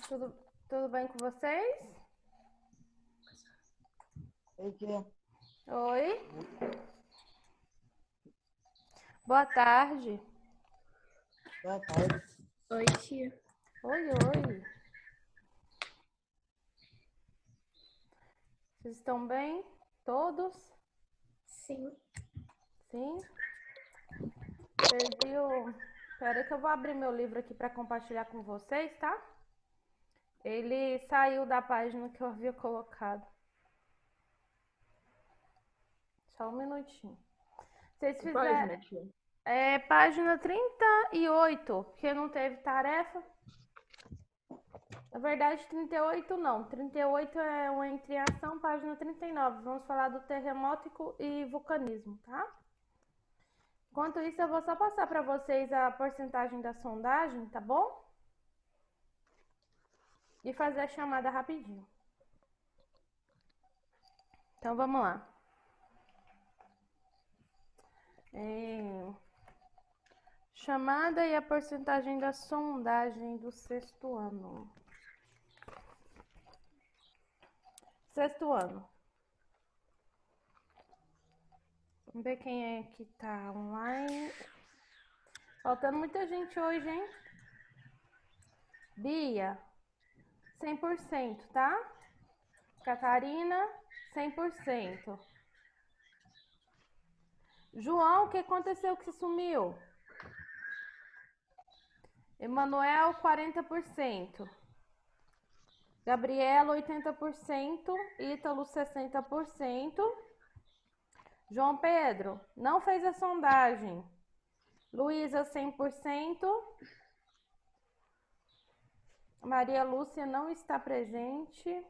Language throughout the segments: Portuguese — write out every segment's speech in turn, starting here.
Tudo bem com vocês? Oi? Boa tarde. Boa tarde. Oi, tia. Oi. Vocês estão bem? Todos? Sim. Sim? Espera que eu vou abrir meu livro aqui para compartilhar com vocês, tá? Ele saiu da página que eu havia colocado. Só um minutinho. Vocês fizeram... É página 38, porque não teve tarefa. Na verdade, 38 não. 38 é uma entre ação, página 39. Vamos falar do terremoto e vulcanismo, tá? Enquanto isso, eu vou só passar para vocês a porcentagem da sondagem, tá bom? E fazer a chamada rapidinho. Então, vamos lá. Chamada e a porcentagem da sondagem do sexto ano. Sexto ano. Vamos ver quem é que tá online. Faltando muita gente hoje, hein? Bia, 100%, tá? Catarina, 100%. João, o que aconteceu que você sumiu? Emanuel, 40%. Gabriela, 80%. Ítalo, 60%. João Pedro, não fez a sondagem. Luísa, 100%. Maria Lúcia não está presente.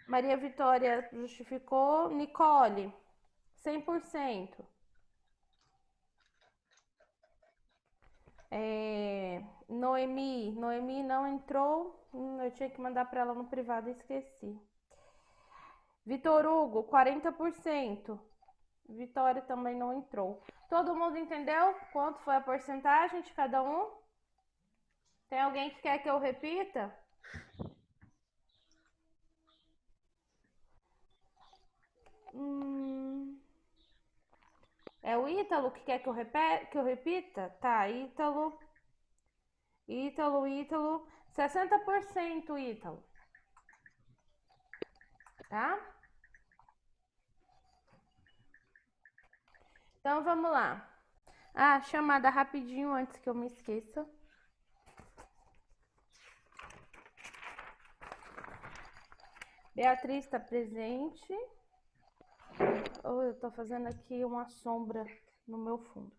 Maria Vitória justificou. Nicole, 100%. Noemi não entrou. Eu tinha que mandar para ela no privado e esqueci. Vitor Hugo, 40%. Vitória também não entrou. Todo mundo entendeu quanto foi a porcentagem de cada um? Tem alguém que quer que eu repita? É o Ítalo que quer que eu repita? Tá, Ítalo. 60% Ítalo. Tá? Então vamos lá. Chamada rapidinho antes que eu me esqueça. Beatriz está presente. Eu tô fazendo aqui uma sombra no meu fundo.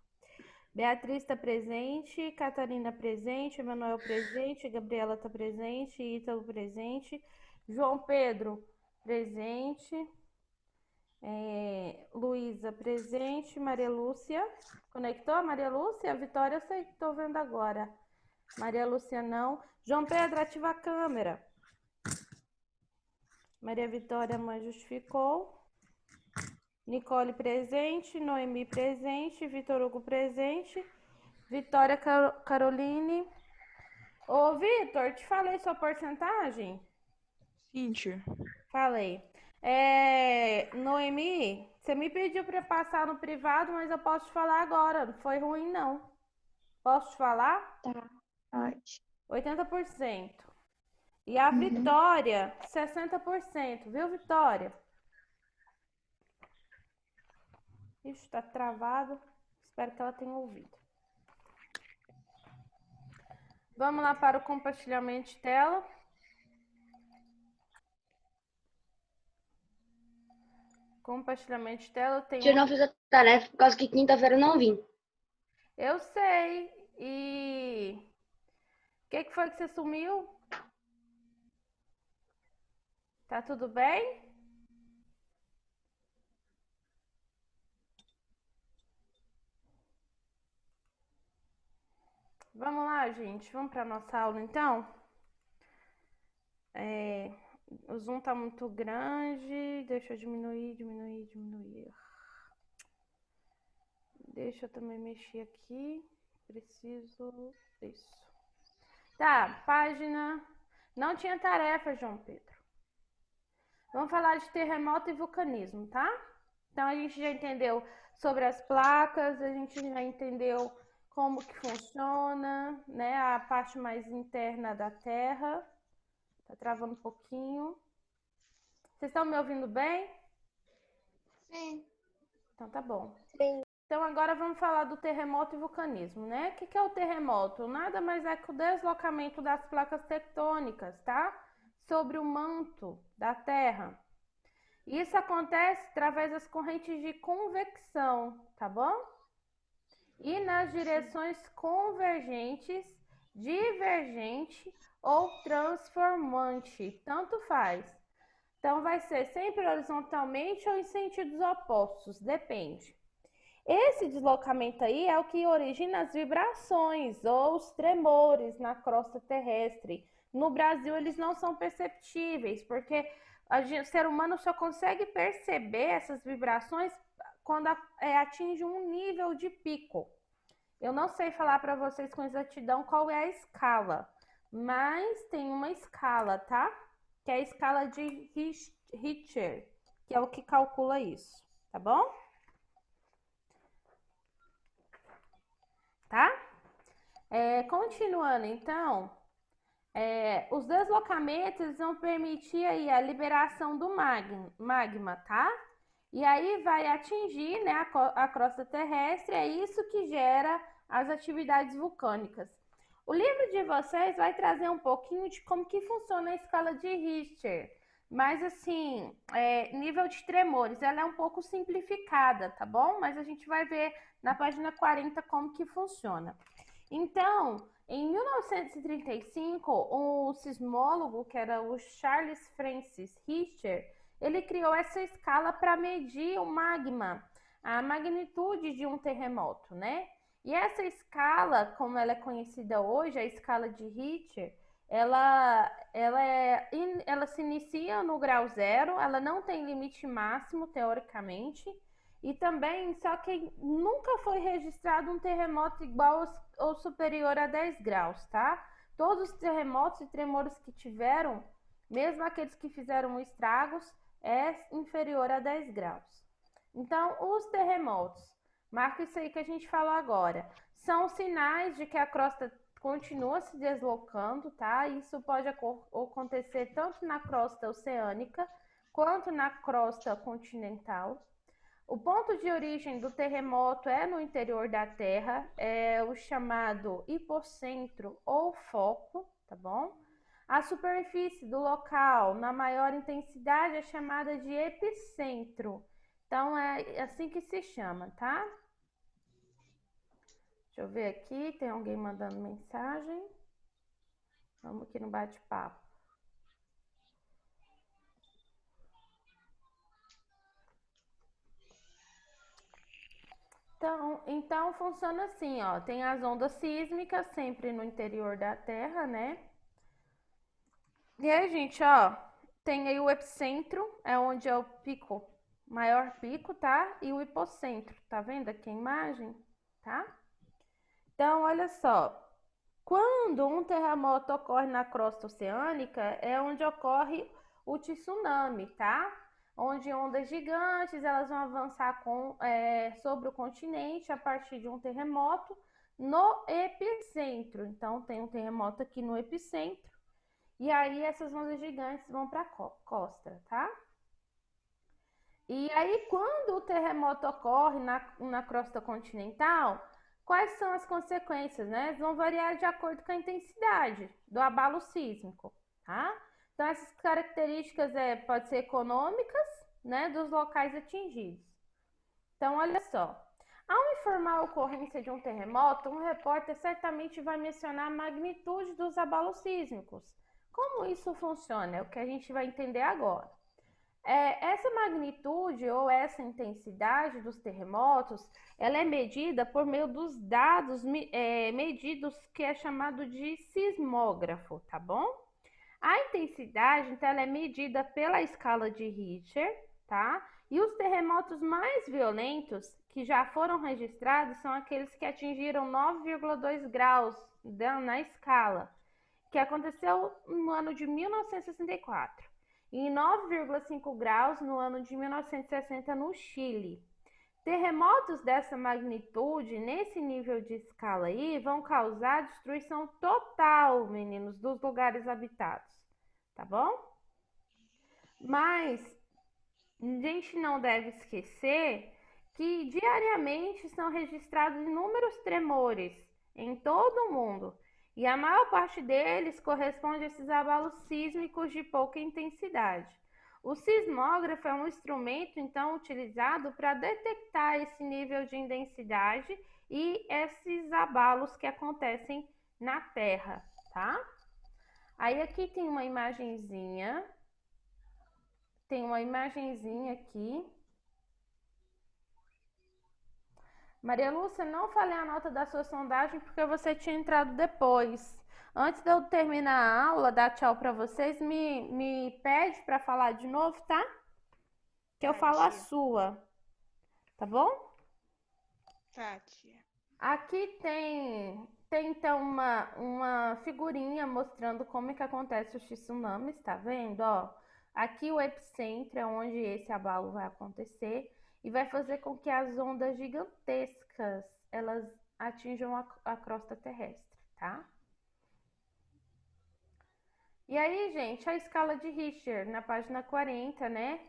Beatriz está presente, Catarina presente, Emanuel presente, Gabriela está presente, Ítalo presente, João Pedro presente, Luísa presente, Maria Lúcia, conectou a Maria Lúcia? A Vitória eu sei que estou vendo agora. Maria Lúcia não. João Pedro, ativa a câmera. Maria Vitória, mãe, justificou. Nicole presente, Noemi presente, Vitor Hugo presente, Vitória Caroline. Ô, Vitor, te falei sua porcentagem? Sim, tia. Falei. Noemi, você me pediu para passar no privado, mas eu posso te falar agora. Não foi ruim, não. Posso te falar? Tá, pode. 80%. E a Vitória, 60%. Viu, Vitória? Ixi, tá travado. Espero que ela tenha ouvido. Vamos lá para o compartilhamento de tela. Compartilhamento de tela. Eu não fiz a tarefa por causa que quinta-feira eu não vim. Eu sei. E o que foi que você sumiu? Tá tudo bem? Vamos lá, gente. Vamos para nossa aula, então? O Zoom tá muito grande. Deixa eu diminuir. Deixa eu também mexer aqui. Preciso disso. Tá, página... Não tinha tarefa, João Pedro. Vamos falar de terremoto e vulcanismo, tá? Então, a gente já entendeu sobre as placas, a gente já entendeu como que funciona, né? A parte mais interna da Terra. Tá travando um pouquinho. Vocês estão me ouvindo bem? Sim. Então, tá bom. Sim. Então, agora vamos falar do terremoto e vulcanismo, né? O que é o terremoto? Nada mais é que o deslocamento das placas tectônicas, tá? Sobre o manto da Terra. Isso acontece através das correntes de convecção, tá bom? E nas direções convergentes, divergente ou transformante, tanto faz. Então, vai ser sempre horizontalmente ou em sentidos opostos, depende. Esse deslocamento aí é o que origina as vibrações ou os tremores na crosta terrestre. No Brasil, eles não são perceptíveis, porque o ser humano só consegue perceber essas vibrações quando atinge um nível de pico. Eu não sei falar para vocês com exatidão qual é a escala, mas tem uma escala, tá? Que é a escala de Richter, que é o que calcula isso, tá bom? Tá? Continuando, então, os deslocamentos vão permitir aí a liberação do magma, tá? E aí vai atingir, né, a crosta terrestre, é isso que gera as atividades vulcânicas. O livro de vocês vai trazer um pouquinho de como que funciona a escala de Richter, mas assim, nível de tremores, ela é um pouco simplificada, tá bom? Mas a gente vai ver na página 40 como que funciona. Então, em 1935, um sismólogo, que era o Charles Francis Richter, ele criou essa escala para medir o magma, a magnitude de um terremoto, né? E essa escala, como ela é conhecida hoje, a escala de Richter, ela se inicia no grau zero, ela não tem limite máximo, teoricamente, e também, só que nunca foi registrado um terremoto igual ou superior a 10 graus, tá? Todos os terremotos e tremores que tiveram, mesmo aqueles que fizeram estragos, é inferior a 10 graus. Então, os terremotos, marca isso aí que a gente falou agora, são sinais de que a crosta continua se deslocando, tá? Isso pode acontecer tanto na crosta oceânica quanto na crosta continental. O ponto de origem do terremoto é no interior da Terra, é o chamado hipocentro ou foco, tá bom? A superfície do local na maior intensidade é chamada de epicentro. Então, é assim que se chama, tá? Deixa eu ver aqui, tem alguém mandando mensagem. Vamos aqui no bate-papo. Então funciona assim, ó. Tem as ondas sísmicas sempre no interior da Terra, né? E aí, gente, ó, tem aí o epicentro, é onde é o pico, maior pico, tá? E o hipocentro, tá vendo aqui a imagem, tá? Então, olha só, quando um terremoto ocorre na crosta oceânica, é onde ocorre o tsunami, tá? Onde ondas gigantes, elas vão avançar sobre o continente a partir de um terremoto no epicentro. Então, tem um terremoto aqui no epicentro, e aí essas ondas gigantes vão para a costa, tá? E aí, quando o terremoto ocorre na crosta continental, quais são as consequências, né? Eles vão variar de acordo com a intensidade do abalo sísmico, tá? Então, essas características podem ser econômicas, né, dos locais atingidos. Então, olha só. Ao informar a ocorrência de um terremoto, um repórter certamente vai mencionar a magnitude dos abalos sísmicos. Como isso funciona? É o que a gente vai entender agora. Essa magnitude ou essa intensidade dos terremotos, ela é medida por meio dos dados medidos, que é chamado de sismógrafo, tá bom? A intensidade, então, ela é medida pela escala de Richter, tá? E os terremotos mais violentos que já foram registrados são aqueles que atingiram 9,2 graus na escala. que aconteceu no ano de 1964, e 9,5 graus no ano de 1960 no Chile. Terremotos dessa magnitude, nesse nível de escala aí, vão causar destruição total, meninos, dos lugares habitados, tá bom? Mas a gente não deve esquecer que diariamente são registrados inúmeros tremores em todo o mundo, e a maior parte deles corresponde a esses abalos sísmicos de pouca intensidade. O sismógrafo é um instrumento, então, utilizado para detectar esse nível de intensidade e esses abalos que acontecem na Terra, tá? Aí aqui tem uma imagenzinha aqui. Maria Lúcia, não falei a nota da sua sondagem porque você tinha entrado depois. Antes de eu terminar a aula, dar tchau para vocês, me pede para falar de novo, tá? Que eu falo a sua, tá bom? Tá, tia. Aqui tem então uma figurinha mostrando como é que acontece os tsunamis, tá vendo? Ó, aqui o epicentro é onde esse abalo vai acontecer e vai fazer com que as ondas gigantescas elas atinjam a crosta terrestre, tá? E aí, gente, a escala de Richter na página 40, né?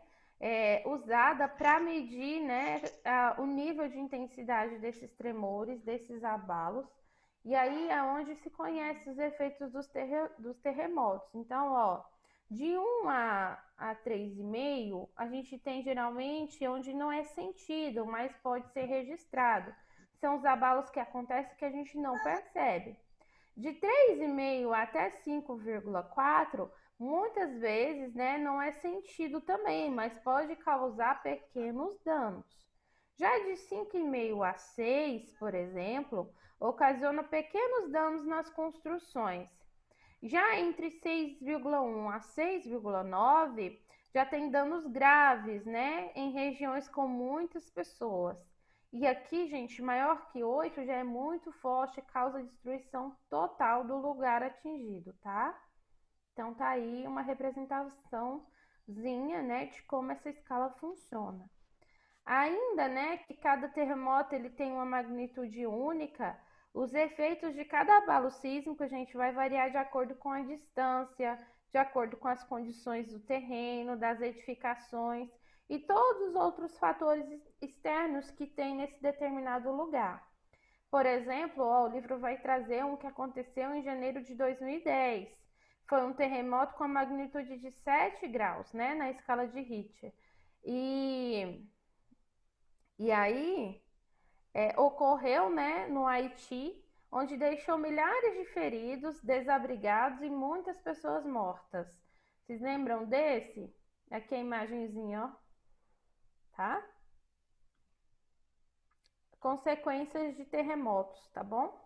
Usada para medir, né, o nível de intensidade desses tremores, desses abalos. E aí é onde se conhece os efeitos dos terremotos. Então, ó, de 1 a 3,5, a gente tem geralmente onde não é sentido, mas pode ser registrado. São os abalos que acontecem que a gente não percebe. De 3,5 até 5,4, muitas vezes, né, não é sentido também, mas pode causar pequenos danos. Já de 5,5 a 6, por exemplo, ocasiona pequenos danos nas construções. Já entre 6,1 a 6,9, já tem danos graves, né, em regiões com muitas pessoas. E aqui, gente, maior que 8 já é muito forte e causa destruição total do lugar atingido, tá? Então tá aí uma representaçãozinha, né, de como essa escala funciona. Ainda, né, que cada terremoto ele tem uma magnitude única, os efeitos de cada abalo sísmico, a gente vai variar de acordo com a distância, de acordo com as condições do terreno, das edificações e todos os outros fatores externos que tem nesse determinado lugar. Por exemplo, ó, o livro vai trazer um que aconteceu em janeiro de 2010. Foi um terremoto com a magnitude de 7 graus, né, na escala de Richter. E aí, ocorreu, né, no Haiti, onde deixou milhares de feridos, desabrigados e muitas pessoas mortas. Vocês lembram desse? Aqui a imagenzinha, ó. Tá? Consequências de terremotos, tá bom?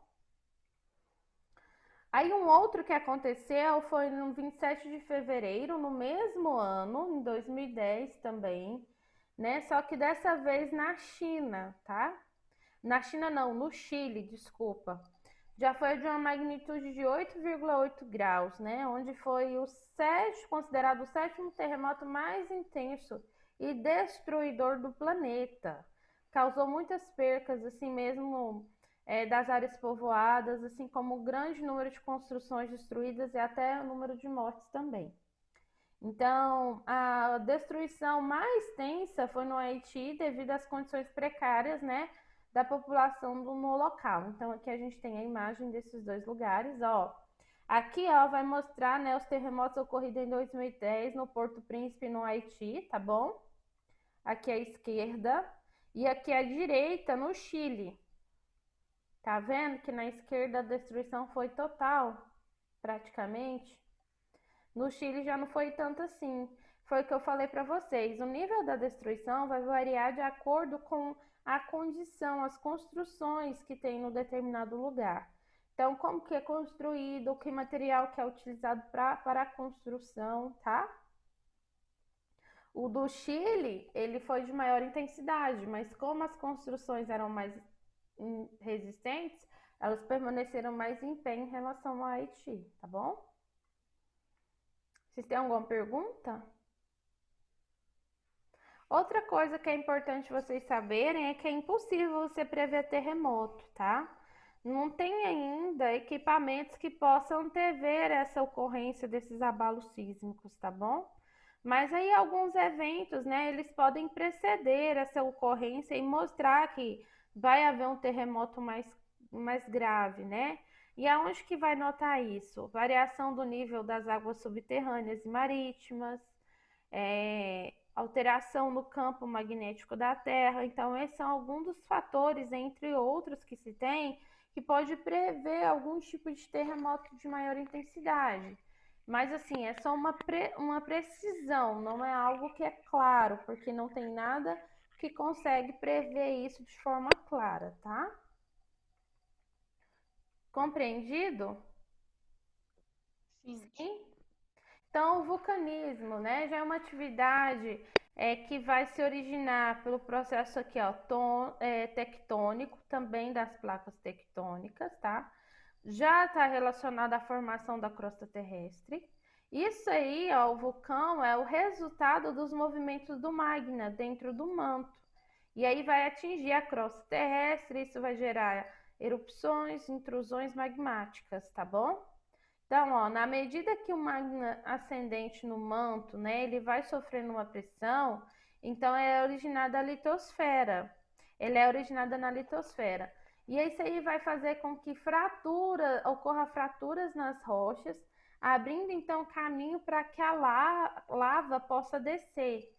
Aí um outro que aconteceu foi no 27 de fevereiro, no mesmo ano, em 2010 também, né? Só que dessa vez na China, tá? Na China não, no Chile, desculpa. Já foi de uma magnitude de 8,8 graus, né? Onde foi considerado o sétimo terremoto mais intenso e destruidor do planeta. Causou muitas percas, assim mesmo, das áreas povoadas, assim como o grande número de construções destruídas e até o número de mortes também. Então, a destruição mais tensa foi no Haiti devido às condições precárias, né, da população no local. Então, aqui a gente tem a imagem desses dois lugares, ó. Aqui, ó, vai mostrar, né, os terremotos ocorridos em 2010 no Porto Príncipe, no Haiti, tá bom? Aqui à esquerda. E aqui à direita, no Chile. Tá vendo que na esquerda a destruição foi total, praticamente? No Chile já não foi tanto assim. Foi o que eu falei para vocês. O nível da destruição vai variar de acordo com a condição, as construções que tem no determinado lugar. Então, como que é construído, que material que é utilizado para a construção, tá? O do Chile, ele foi de maior intensidade, mas como as construções eram mais resistentes, elas permaneceram mais em pé em relação ao Haiti, tá bom? Vocês têm alguma pergunta? Outra coisa que é importante vocês saberem é que é impossível você prever terremoto, tá? Não tem ainda equipamentos que possam antever essa ocorrência desses abalos sísmicos, tá bom? Mas aí alguns eventos, né, eles podem preceder essa ocorrência e mostrar que vai haver um terremoto mais grave, né? E aonde que vai notar isso? Variação do nível das águas subterrâneas e marítimas, alteração no campo magnético da Terra. Então, esses são alguns dos fatores, entre outros que se tem, que pode prever algum tipo de terremoto de maior intensidade. Mas, assim, é só uma precisão, não é algo que é claro, porque não tem nada que consegue prever isso de forma clara, tá? Compreendido? Sim. Sim? Então, o vulcanismo, né, já é uma atividade que vai se originar pelo processo aqui, ó, tectônico, também das placas tectônicas, tá? Já está relacionado à formação da crosta terrestre. Isso aí, ó, o vulcão é o resultado dos movimentos do magma dentro do manto. E aí vai atingir a crosta terrestre, isso vai gerar erupções, intrusões magmáticas, tá bom? Então, ó, na medida que o magma ascendente no manto, né, ele vai sofrendo uma pressão, então é originada a litosfera. Ele é originada na litosfera. E isso aí vai fazer com que ocorra fraturas nas rochas, abrindo então caminho para que a lava possa descer.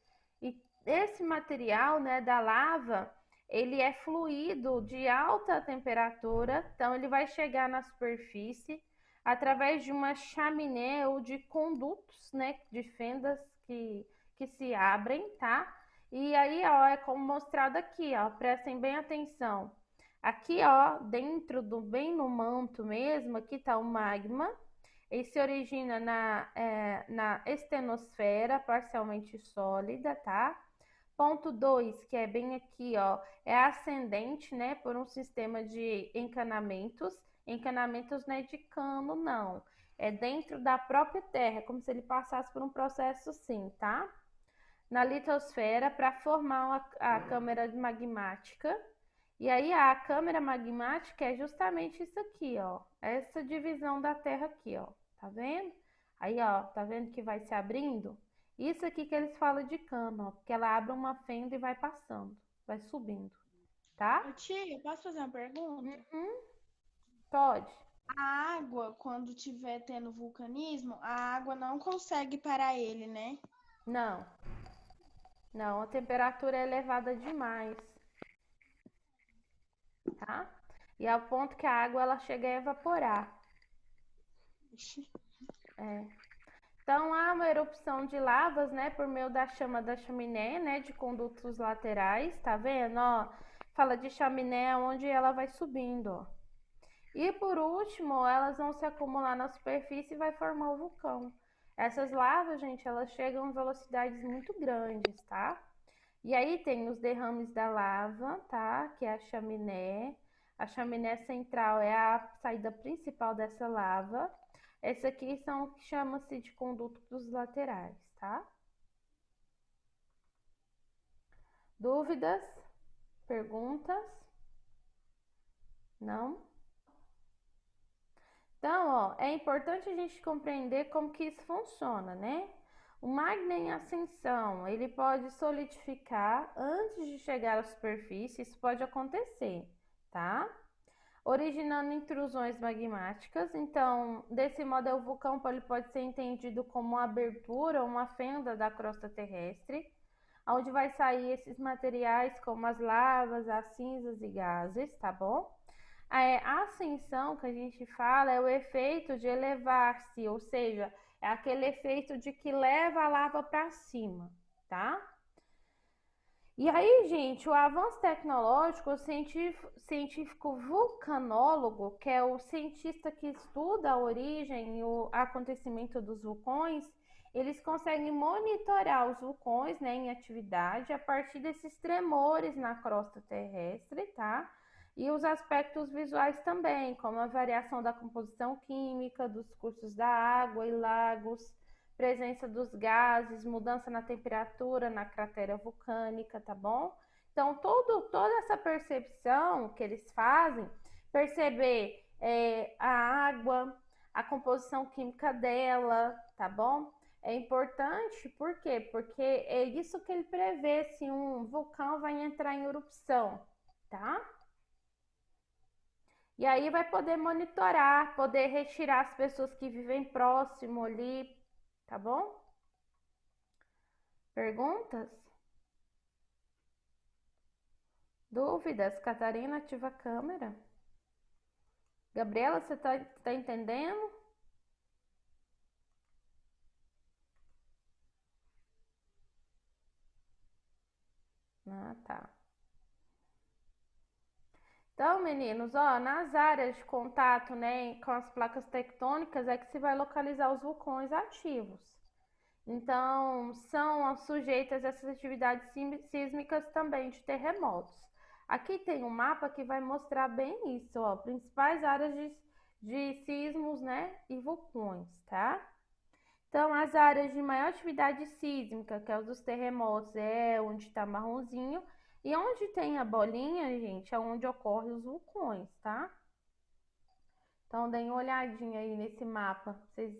E esse material, né, da lava, ele é fluido de alta temperatura, então ele vai chegar na superfície através de uma chaminé ou de condutos, né, de fendas que se abrem, tá? E aí, ó, é como mostrado aqui, ó, prestem bem atenção. Aqui, ó, bem no manto mesmo, aqui tá o magma. Ele se origina na estenosfera, parcialmente sólida, tá? Ponto 2, que é bem aqui, ó, é ascendente, né, por um sistema de encanamentos. Encanamentos não é de cano, não. É dentro da própria Terra, como se ele passasse por um processo assim, tá? Na litosfera para formar a câmara magmática. E aí a câmara magmática é justamente isso aqui, ó. Essa divisão da Terra aqui, ó. Tá vendo? Aí, ó, tá vendo que vai se abrindo? Isso aqui que eles falam de cano, ó, porque ela abre uma fenda e vai passando, vai subindo, tá? Ô, tia, posso fazer uma pergunta? Pode. A água, quando tiver tendo vulcanismo, a água não consegue parar ele, né? Não. Não, a temperatura é elevada demais, tá? E ao ponto que a água ela chega a evaporar. Então há uma erupção de lavas, né, por meio da chama da chaminé, né, de condutos laterais, tá vendo? Ó, fala de chaminé onde ela vai subindo, ó. E por último, elas vão se acumular na superfície e vai formar o vulcão. Essas lavas, gente, elas chegam a velocidades muito grandes, tá? E aí tem os derrames da lava, tá? Que é a chaminé. A chaminé central é a saída principal dessa lava. Esses aqui são o que chama-se de condutos laterais, tá? Dúvidas? Perguntas? Não? Então, ó, é importante a gente compreender como que isso funciona, né? O magma em ascensão, ele pode solidificar antes de chegar à superfície, isso pode acontecer, tá? Originando intrusões magmáticas. Então, desse modo, o vulcão ele pode ser entendido como uma abertura, uma fenda da crosta terrestre, onde vai sair esses materiais como as lavas, as cinzas e gases, tá bom? A ascensão que a gente fala é o efeito de elevar-se, ou seja, é aquele efeito de que leva a lava para cima, tá? E aí, gente, o avanço tecnológico, o científico vulcanólogo, que é o cientista que estuda a origem e o acontecimento dos vulcões, eles conseguem monitorar os vulcões, né, em atividade a partir desses tremores na crosta terrestre, tá? E os aspectos visuais também, como a variação da composição química, dos cursos da água e lagos, presença dos gases, mudança na temperatura, na cratera vulcânica, tá bom? Então, toda essa percepção que eles fazem, perceber a água, a composição química dela, tá bom? É importante, por quê? Porque é isso que ele prevê se um vulcão vai entrar em erupção, tá? E aí vai poder monitorar, poder retirar as pessoas que vivem próximo ali, tá bom? Perguntas? Dúvidas? Catarina, ativa a câmera. Gabriela, você tá entendendo? Ah, tá. Então, meninos, ó, nas áreas de contato, né, com as placas tectônicas é que se vai localizar os vulcões ativos. Então, são sujeitas a essas atividades sísmicas também de terremotos. Aqui tem um mapa que vai mostrar bem isso, ó, principais áreas de sismos, né, e vulcões, tá? Então, as áreas de maior atividade sísmica, que é os dos terremotos, é onde está marronzinho. E onde tem a bolinha, gente, é onde ocorrem os vulcões, tá? Então, deem uma olhadinha aí nesse mapa, pra vocês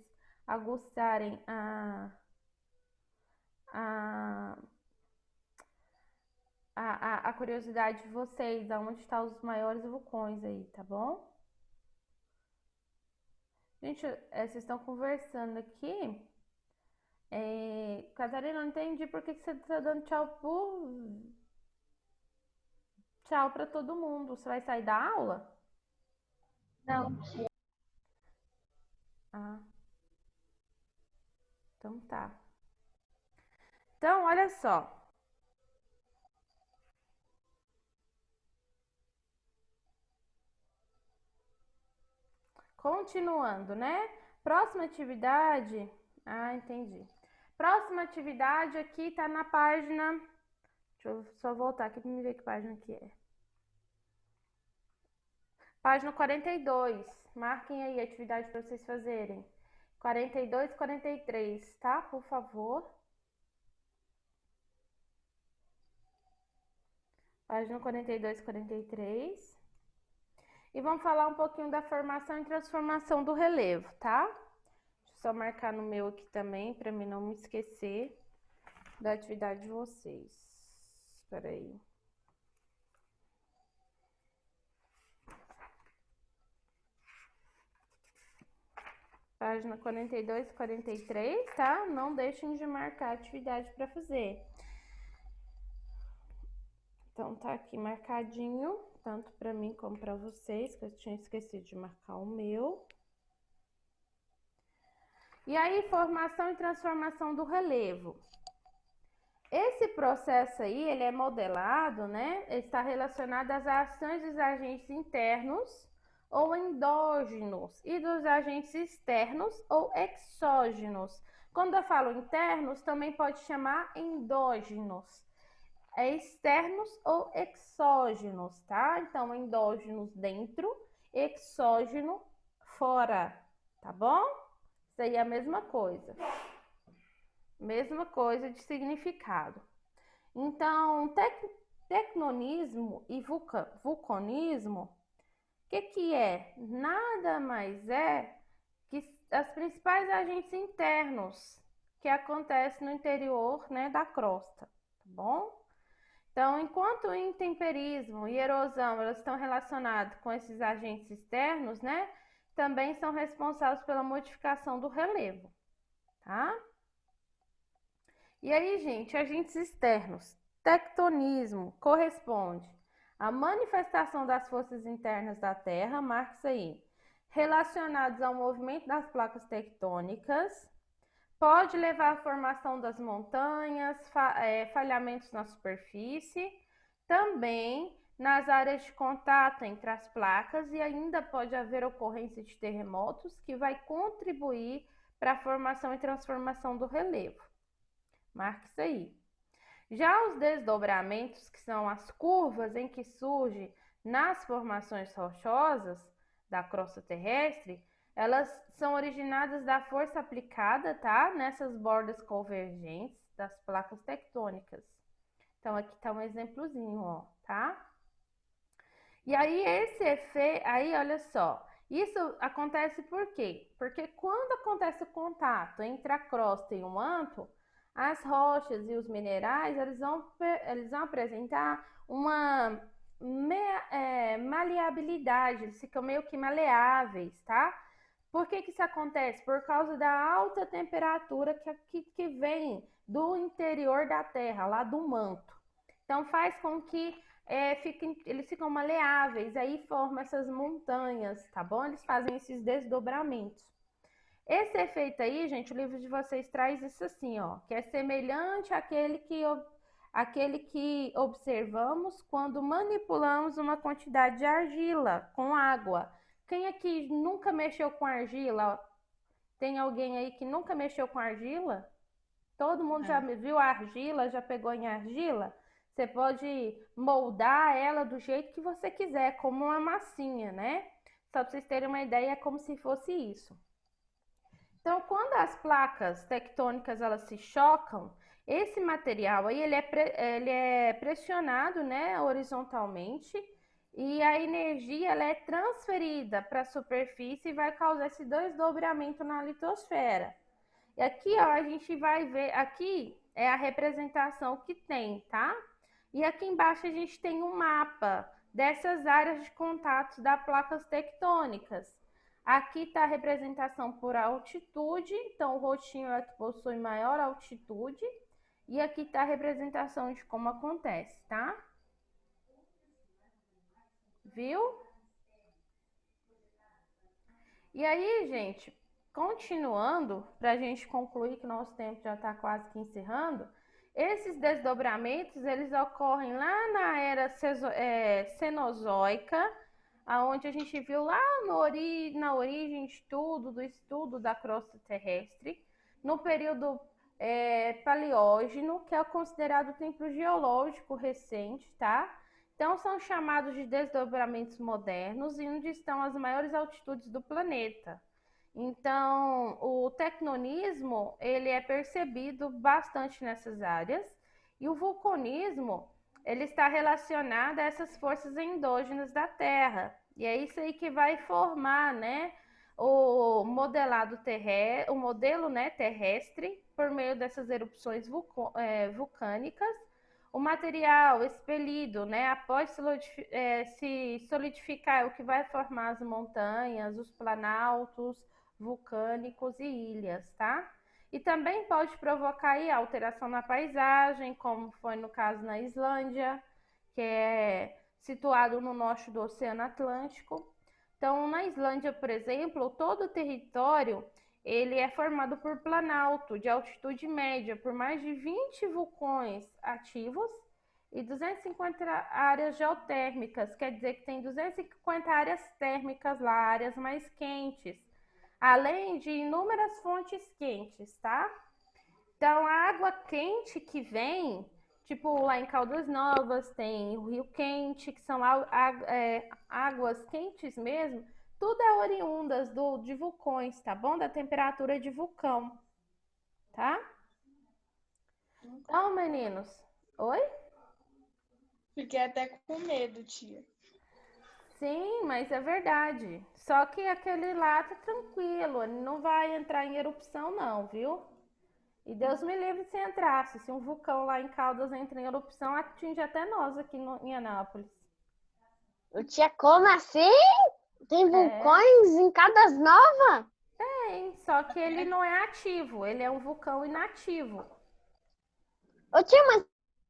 aguçarem a curiosidade de vocês, aonde estão os maiores vulcões aí, tá bom? Gente, vocês estão conversando aqui. Catarina, não entendi por que você está dando tchau para todo mundo. Você vai sair da aula? Não. Ah. Então tá. Então, olha só. Continuando, né? Próxima atividade. Ah, entendi. Próxima atividade aqui tá na página. Deixa eu só voltar aqui para me ver que página que é. Página 42. Marquem aí a atividade para vocês fazerem. 42 e 43, tá? Por favor. Página 42 e 43. E vamos falar um pouquinho da formação e transformação do relevo, tá? Deixa eu só marcar no meu aqui também, para mim não me esquecer da atividade de vocês. Espera aí. Página 42 e 43, tá? Não deixem de marcar a atividade para fazer. Então, tá aqui marcadinho, tanto para mim como para vocês, que eu tinha esquecido de marcar o meu. E aí, formação e transformação do relevo. Esse processo aí, ele é modelado, né? Está relacionado às ações dos agentes internos ou endógenos e dos agentes externos ou exógenos. Quando eu falo internos, também pode chamar endógenos. Externos ou exógenos, tá? Então, endógenos dentro, exógeno fora, tá bom? Isso aí é a mesma coisa. Mesma coisa de significado. Então, tectonismo e vulcanismo, o que é? Nada mais é que as principais agentes internos que acontecem no interior, né, da crosta, tá bom? Então, enquanto o intemperismo e erosão elas estão relacionadas com esses agentes externos, né, também são responsáveis pela modificação do relevo, tá? E aí, gente, agentes externos. Tectonismo corresponde à manifestação das forças internas da Terra, marca isso aí, relacionados ao movimento das placas tectônicas. Pode levar à formação das montanhas, falhamentos na superfície, também nas áreas de contato entre as placas e ainda pode haver ocorrência de terremotos que vai contribuir para a formação e transformação do relevo. Marque isso aí. Já os desdobramentos, que são as curvas em que surge nas formações rochosas da crosta terrestre, elas são originadas da força aplicada, tá? Nessas bordas convergentes das placas tectônicas. Então, aqui está um exemplozinho, ó, tá? E aí, esse efeito, aí, olha só, isso acontece por quê? Porque quando acontece o contato entre a crosta e o manto, as rochas e os minerais, eles vão apresentar uma maleabilidade, eles ficam meio que maleáveis, tá? Por que isso acontece? Por causa da alta temperatura que vem do interior da Terra, lá do manto. Então, faz com que eles ficam maleáveis, aí formam essas montanhas, tá bom? Eles fazem esses desdobramentos. Esse efeito aí, gente, o livro de vocês traz isso assim, ó, que é semelhante àquele que observamos quando manipulamos uma quantidade de argila com água. Quem aqui nunca mexeu com argila? Tem alguém aí que nunca mexeu com argila? Todo mundo já viu a argila, já pegou em argila? Você pode moldar ela do jeito que você quiser, como uma massinha, né? Só para vocês terem uma ideia, é como se fosse isso. Então, quando as placas tectônicas elas se chocam, esse material aí ele é pressionado, né, horizontalmente, e a energia ela é transferida para a superfície e vai causar esse desdobramento na litosfera. E aqui, ó, a gente vai ver, aqui é a representação que tem, tá? E aqui embaixo a gente tem um mapa dessas áreas de contato das placas tectônicas. Aqui está a representação por altitude, então o roxinho é que possui maior altitude. E aqui está a representação de como acontece, tá? Viu? E aí, gente, continuando, para a gente concluir que o nosso tempo já está quase que encerrando, esses desdobramentos, eles ocorrem lá na era cenozoica, aonde a gente viu lá na origem do estudo da crosta terrestre, no período paleógeno, que é considerado o tempo geológico recente, tá? Então, são chamados de desdobramentos modernos e onde estão as maiores altitudes do planeta. Então, o tectonismo, ele é percebido bastante nessas áreas e o vulcanismo, ele está relacionado a essas forças endógenas da Terra. E é isso aí que vai formar, né, o modelo, né, terrestre por meio dessas erupções vulcânicas. O material expelido, né, após se solidificar, é o que vai formar as montanhas, os planaltos vulcânicos e ilhas, tá? E também pode provocar aí alteração na paisagem, como foi no caso na Islândia, que é situado no norte do Oceano Atlântico. Então, na Islândia, por exemplo, todo o território ele é formado por planalto de altitude média, por mais de 20 vulcões ativos e 250 áreas geotérmicas, quer dizer que tem 250 áreas térmicas lá, áreas mais quentes, além de inúmeras fontes quentes, tá? Então, a água quente que vem, tipo lá em Caldas Novas tem o Rio Quente, que são águas quentes mesmo, tudo é oriundas de vulcões, tá bom? Da temperatura de vulcão, tá? Então, meninos, oi? Fiquei até com medo, tia. Sim, mas é verdade. Só que aquele lá tá tranquilo, ele não vai entrar em erupção não, viu? E Deus me livre se entrasse. Se um vulcão lá em Caldas entra em erupção, atinge até nós aqui em Anápolis. Tia, como assim? Tem vulcões em Caldas Novas? Tem, só que ele não é ativo, ele é um vulcão inativo. Ô tia, mas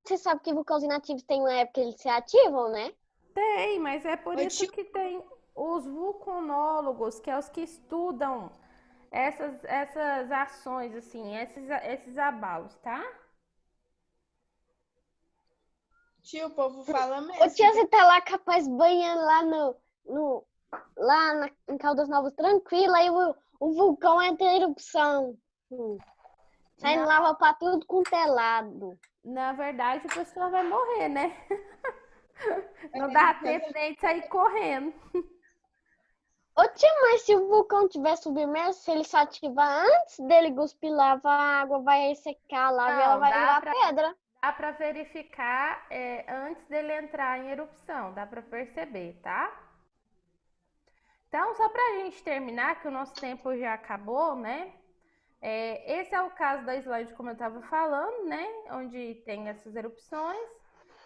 você sabe que vulcões inativos tem uma época que eles se ativam, né? Tem, mas é por isso que tem os vulcanólogos, que é os que estudam essas ações, assim, esses abalos, tá? Tio, o povo fala mesmo. Ô tia, você tá lá capaz banhando lá em Caldas Novas tranquilo, aí o vulcão entra em erupção. Saindo lava pra tudo com telado. Na verdade, a pessoa vai morrer, né? Não dá tempo nem de sair correndo. Ô, tia, mas se o vulcão tiver submerso, se ele só ativar antes dele cuspir lava, a água vai secar lá e ela Não, vai dá virar pra, pedra. dá pra verificar antes dele entrar em erupção. Dá pra perceber, tá? Então, só pra gente terminar, que o nosso tempo já acabou, né? Esse é o caso da Islândia, como eu estava falando, né? Onde tem essas erupções.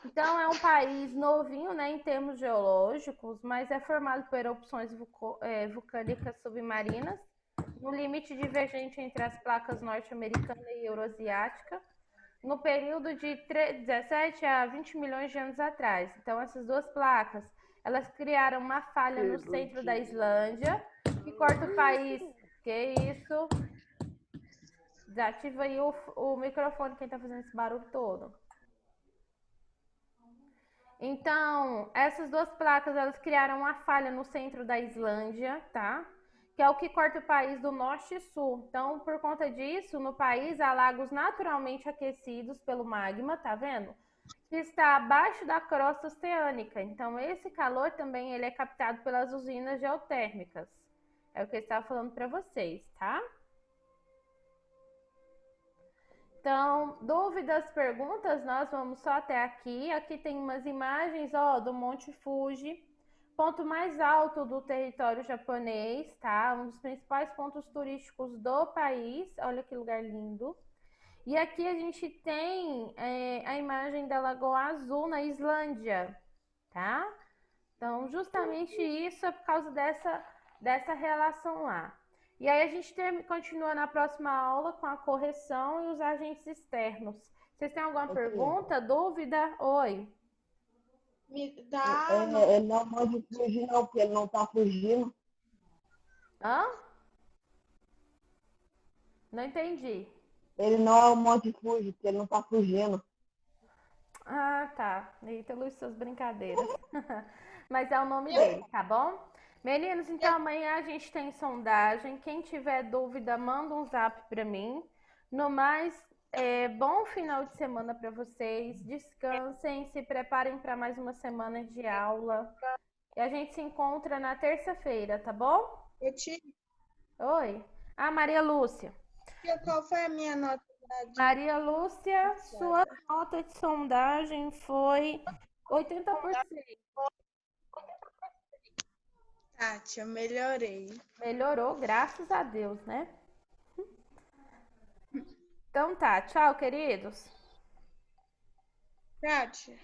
Então, é um país novinho, né, em termos geológicos, mas é formado por erupções vulcânicas submarinas, no limite divergente entre as placas norte-americana e euroasiática, no período de 17 a 20 milhões de anos atrás. Então, essas duas placas, elas criaram uma falha no centro da Islândia, que corta o país. Que isso? Desativa aí o microfone, quem tá fazendo esse barulho todo. Então, essas duas placas, elas criaram uma falha no centro da Islândia, tá? Que é o que corta o país do norte e sul. Então, por conta disso, no país há lagos naturalmente aquecidos pelo magma, tá vendo? Que está abaixo da crosta oceânica. Então, esse calor também ele é captado pelas usinas geotérmicas. É o que eu estava falando para vocês, tá? Então, dúvidas, perguntas, nós vamos só até aqui. Aqui tem umas imagens, ó, do Monte Fuji, ponto mais alto do território japonês, tá? Um dos principais pontos turísticos do país. Olha que lugar lindo. E aqui a gente tem a imagem da Lagoa Azul na Islândia, tá? Então, justamente isso é por causa dessa relação lá. E aí a gente continua na próxima aula com a correção e os agentes externos. Vocês têm alguma pergunta, dúvida? Oi. Me dá. Ele não pode fugir, não, porque ele não tá fugindo. Hã? Não entendi. Ele não é o Monte Fuji, porque ele não tá fugindo. Ah, tá. Eita, Luiz, suas brincadeiras. Mas é o nome dele, tá bom? Meninos, então amanhã a gente tem sondagem. Quem tiver dúvida, manda um zap para mim. No mais, bom final de semana para vocês. Descansem, se preparem para mais uma semana de aula. E a gente se encontra na terça-feira, tá bom? Oi. Ah, Maria Lúcia. Qual foi a minha nota? Maria Lúcia, sua nota de sondagem foi 80%. Tati, eu melhorei. Melhorou, graças a Deus, né? Então tá, tchau, queridos. Tati.